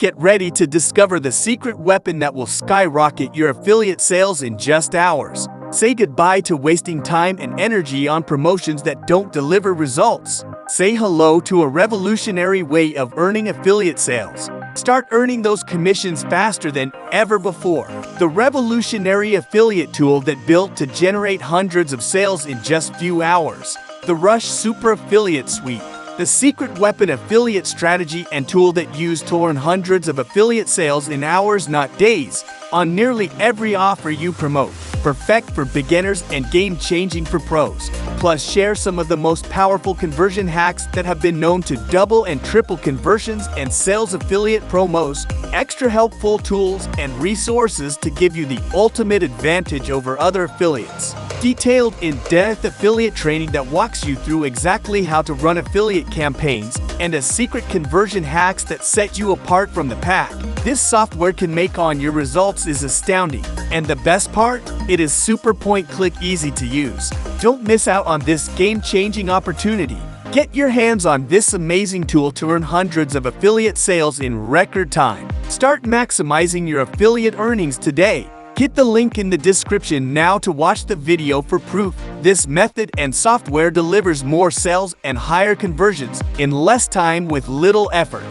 Get ready to discover the secret weapon that will skyrocket your affiliate sales in just hours. Say goodbye to wasting time and energy on promotions that don't deliver results. Say hello to a revolutionary way of earning affiliate sales. Start earning those commissions faster than ever before. The revolutionary affiliate tool that built to generate hundreds of sales in just few hours. The Rush Super Affiliate Suite. The secret weapon affiliate strategy and tool that used to earn hundreds of affiliate sales in hours, not days, on nearly every offer you promote. Perfect for beginners and game-changing for pros. Plus, share some of the most powerful conversion hacks that have been known to double and triple conversions and sales affiliate promos, extra helpful tools and resources to give you the ultimate advantage over other affiliates. Detailed in-depth affiliate training that walks you through exactly how to run affiliate campaigns and a secret conversion hacks that set you apart from the pack. This software can make on your results is astounding. And the best part? It is super point-click easy to use. Don't miss out on this game-changing opportunity. Get your hands on this amazing tool to earn hundreds of affiliate sales in record time. Start maximizing your affiliate earnings today. Hit the link in the description now to watch the video for proof. This method and software delivers more sales and higher conversions in less time with little effort.